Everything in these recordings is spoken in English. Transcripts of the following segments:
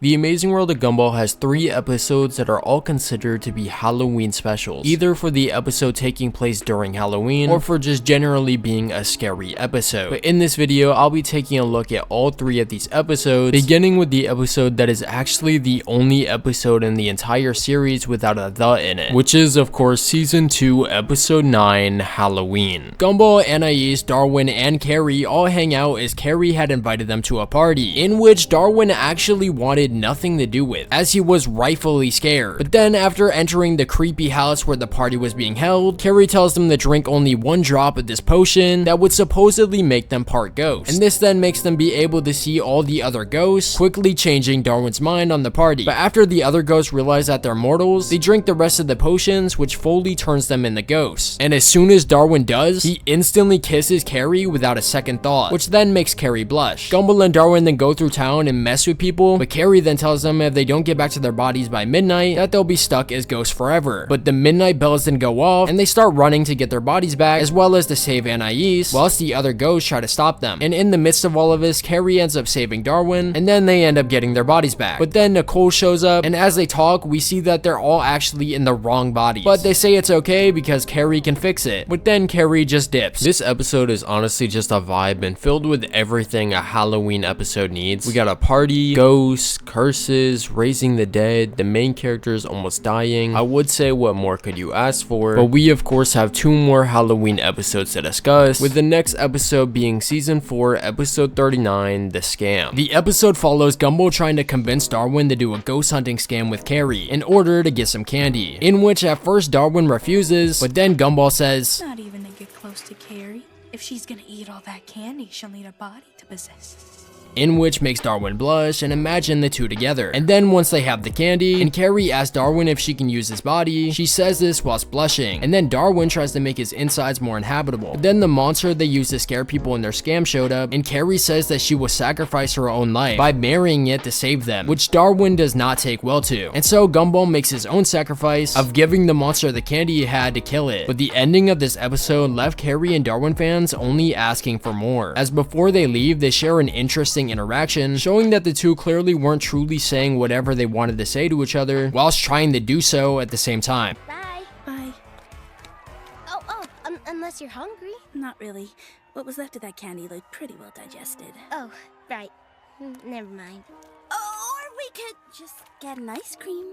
The Amazing World of Gumball has 3 episodes that are all considered to be Halloween specials, either for the episode taking place during Halloween or for just generally being a scary episode. But in this video, I'll be taking a look at all 3 of these episodes, beginning with the episode that is actually the only episode in the entire series without a "the" in it, which is of course Season 2, Episode 9, Halloween. Gumball, Anais, Darwin, and Carrie all hang out as Carrie had invited them to a party, in which Darwin actually wanted nothing to do with, as he was rightfully scared. But then after entering the creepy house where the party was being held, Carrie tells them to drink only 1 drop of this potion that would supposedly make them part ghost, and this then makes them be able to see all the other ghosts, quickly changing Darwin's mind on the party. But after the other ghosts realize that they're mortals, they drink the rest of the potions, which fully turns them into ghosts. And as soon as Darwin does, he instantly kisses Carrie without a second thought, which then makes Carrie blush. Gumball and Darwin then go through town and mess with people, but Carrie then tells them if they don't get back to their bodies by midnight, that they'll be stuck as ghosts forever. But the midnight bells then go off, and they start running to get their bodies back, as well as to save Anais, whilst the other ghosts try to stop them. And in the midst of all of this, Carrie ends up saving Darwin, and then they end up getting their bodies back. But then Nicole shows up, and as they talk, we see that they're all actually in the wrong bodies. But they say it's okay because Carrie can fix it. But then Carrie just dips. This episode is honestly just a vibe and filled with everything a Halloween episode needs. We got a party, ghosts, curses, raising the dead, the main characters almost dying. I would say what more could you ask for, but we of course have 2 more Halloween episodes to discuss, with the next episode being Season 4, Episode 39, The Scam. The episode follows Gumball trying to convince Darwin to do a ghost hunting scam with Carrie in order to get some candy, in which at first Darwin refuses, but then Gumball says, "Not even to get close to Carrie. If she's gonna eat all that candy, she'll need a body to possess." in which makes Darwin blush and imagine the 2 together. And then once they have the candy, and Carrie asks Darwin if she can use his body, she says this whilst blushing, and then Darwin tries to make his insides more inhabitable. But then the monster they used to scare people in their scam showed up, and Carrie says that she will sacrifice her own life by marrying it to save them, which Darwin does not take well to. And so Gumball makes his own sacrifice of giving the monster the candy he had to kill it. But the ending of this episode left Carrie and Darwin fans only asking for more, as before they leave, they share an interesting interaction, showing that the 2 clearly weren't truly saying whatever they wanted to say to each other, whilst trying to do so at the same time. Bye. Bye. Unless you're hungry. Not really. What was left of that candy looked pretty well digested. Oh, right. Never mind. Or we could just get an ice cream.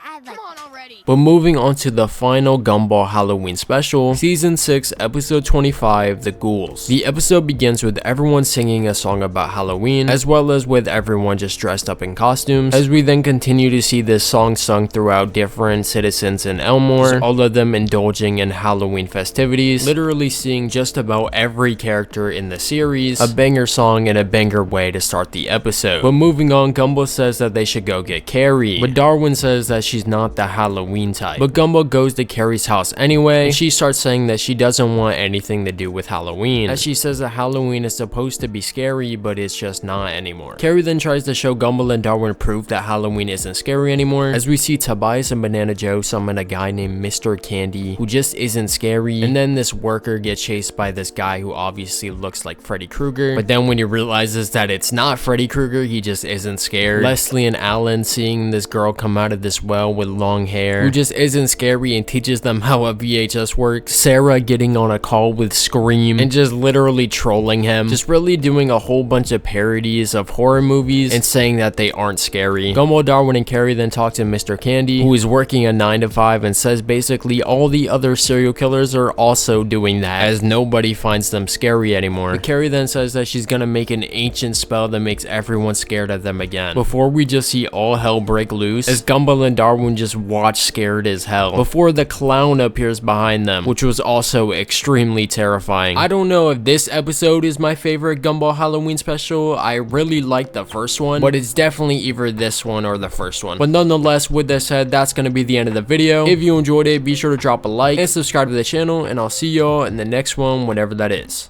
I'd like. Come on already. But moving on to the final Gumball Halloween special, Season 6, Episode 25, The Ghouls. The episode begins with everyone singing a song about Halloween, as well as with everyone just dressed up in costumes, as we then continue to see this song sung throughout different citizens in Elmore, all of them indulging in Halloween festivities, literally seeing just about every character in the series a banger song and a banger way to start the episode. But moving on, Gumball says that they should go get Carrie, but Darwin says that she's not the Halloween type. But Gumball goes to Carrie's house anyway, and she starts saying that she doesn't want anything to do with Halloween, as she says that Halloween is supposed to be scary, but it's just not anymore. Carrie then tries to show Gumball and Darwin proof that Halloween isn't scary anymore, as we see Tobias and Banana Joe summon a guy named Mr. Candy, who just isn't scary, and then this worker gets chased by this guy who obviously looks like Freddy Krueger, but then when he realizes that it's not Freddy Krueger, he just isn't scared. Leslie and Alan seeing this girl come out of this well with long hair, who just isn't scary and teaches them how a VHS works. Sarah getting on a call with Scream and just literally trolling him, just really doing a whole bunch of parodies of horror movies and saying that they aren't scary. Gumball, Darwin, and Carrie then talk to Mr. Candy, who is working a 9 to 5 and says basically all the other serial killers are also doing that, as nobody finds them scary anymore. But Carrie then says that she's gonna make an ancient spell that makes everyone scared of them again, before we just see all hell break loose, as Gumball and Darwin just watch scared as hell before the clown appears behind them, which was also extremely terrifying. I don't know if this episode is my favorite Gumball Halloween special. I really like the first one, but it's definitely either this one or the first one. But nonetheless, with that said, that's gonna be the end of the video. If you enjoyed it, be sure to drop a like and subscribe to the channel, and I'll see y'all in the next one, whenever that is.